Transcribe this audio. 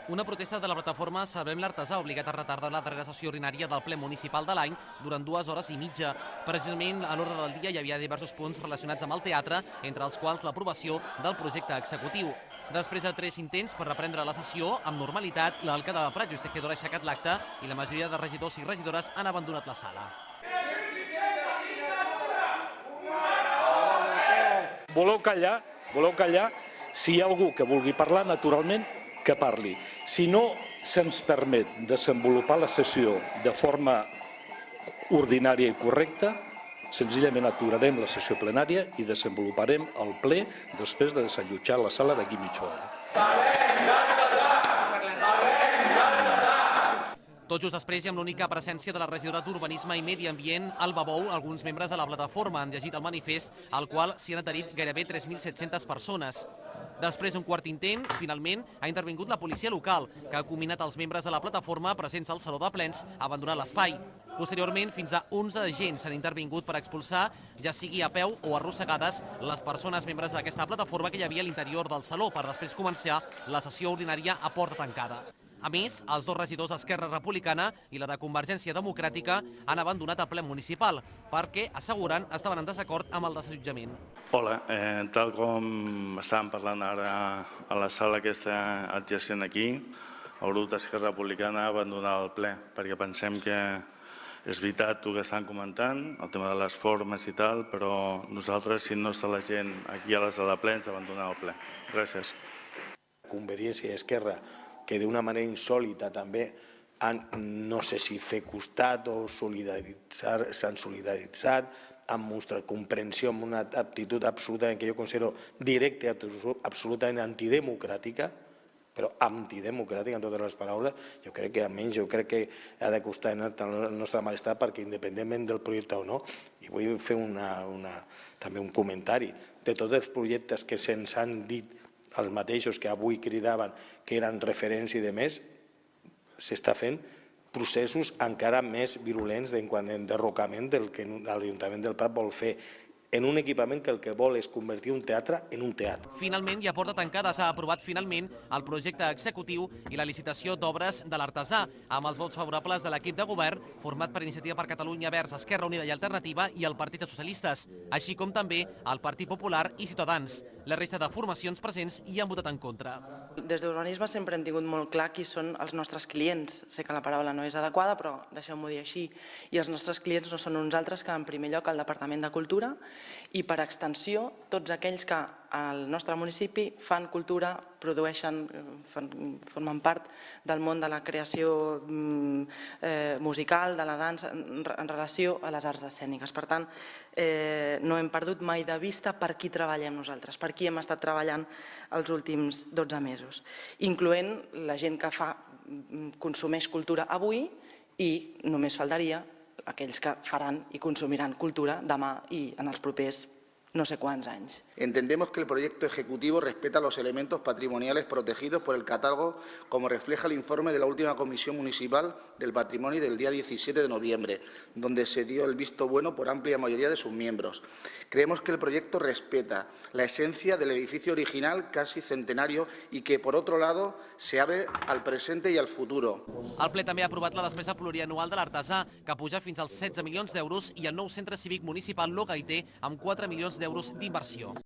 Una protesta de la plataforma Salvem l'Artesà ha obligat a retardar la darrera sessió ordinària del ple municipal de l'any durant 2 hores i mitja. Precisament a l'ordre del dia hi havia diversos punts relacionats amb el teatre, entre els quals l'aprovació del projecte executiu. Després de 3 intents per reprendre la sessió, amb normalitat, l'alcalde de Prat, Lluís Tejedor, ha aixecat l'acte i la majoria de regidors i regidores han abandonat la sala. Voleu callar? Si hi ha algú que vulgui parlar, naturalment, que parli. Si no se'ns permet desenvolupar la sessió de forma ordinària i correcta, senzillament aturarem la sessió plenària i desenvoluparem el ple després de desallotjar la sala d'aquí mitja hora. Tot just després i amb l'única presència de la regidora d'Urbanisme i Medi Ambient, Alba Bou, alguns membres de la plataforma han llegit el manifest, al qual s'hi han adherit gairebé 3.700 persones. Després d'un quart intent, finalment, ha intervingut la policia local, que ha combinat els membres de la plataforma presents al Saló de Plens a abandonar l'espai. Posteriorment, fins a 11 agents han intervingut per expulsar, ja sigui a peu o arrossegades, les persones membres d'aquesta plataforma que hi havia a l'interior del saló per després començar la sessió ordinària a porta tancada. A més, els dos regidors d'Esquerra Republicana i la de Convergència Democràtica han abandonat el ple municipal perquè, asseguren, estaven en desacord amb el desallotjament. Hola, tal com estàvem parlant ara a la sala que està adjacent aquí, el grup d'Esquerra Republicana ha abandonat el ple perquè pensem que és veritat el que estan comentant, el tema de les formes i tal, però nosaltres, si no està la gent aquí a la sala de plens, abandonar el ple. Gràcies. Convergència i Esquerra, que d'una manera insòlita també han, no sé si fer costat o s'han solidaritzat, han mostrat comprensió amb una actitud absolutament que jo considero directa i absolutament antidemocràtica, però antidemocràtica en totes les paraules. Jo crec que almenys que ha de costar el nostre malestar perquè independentment del projecte o no, i vull fer també un comentari de tots els projectes que se'ns han dit els mateixos que avui cridaven que eren referència i de més, s'està fent processos encara més virulents en derrocament del que l'Ajuntament del Prat vol fer en un equipament que el que vol és convertir un teatre en un teatre. Finalment, i a porta tancada, s'ha aprovat finalment el projecte executiu i la licitació d'obres de l'Artesà, amb els vots favorables de l'equip de govern, format per Iniciativa per Catalunya Verds, Esquerra Unida i Alternativa i el Partit dels Socialistes, així com també el Partit Popular i Ciutadans. La resta de formacions presents hi han votat en contra. Des d'Urbanisme sempre hem tingut molt clar qui són els nostres clients. Sé que la paraula no és adequada, però deixeu-m'ho dir així. I els nostres clients no són uns altres que, en primer lloc, el Departament de Cultura i, per extensió, tots aquells que al nostre municipi fan cultura, produeixen, formen part del món de la creació musical, de la dansa, en relació a les arts escèniques. Per tant, no hem perdut mai de vista per qui treballem nosaltres, per qui hem estat treballant els últims 12 mesos, incloent la gent que consumeix cultura avui i, només faltaria, aquells que faran i consumiran cultura demà i en els propers no sé cuántos años. Entendemos que el proyecto ejecutivo respeta los elementos patrimoniales protegidos por el catálogo, como refleja el informe de la última Comisión Municipal del Patrimonio del día 17 de noviembre, donde se dio el visto bueno por amplia mayoría de sus miembros. Creemos que el proyecto respeta la esencia del edificio original, casi centenario, y que, por otro lado, se abre al presente i al futur. El ple també ha aprovat la despesa plurianual de l'Artesà, que puja fins als 16 milions d'euros, i el nou centre cívic municipal Lo Gaiter, amb 4 milions d'euros d'inversió.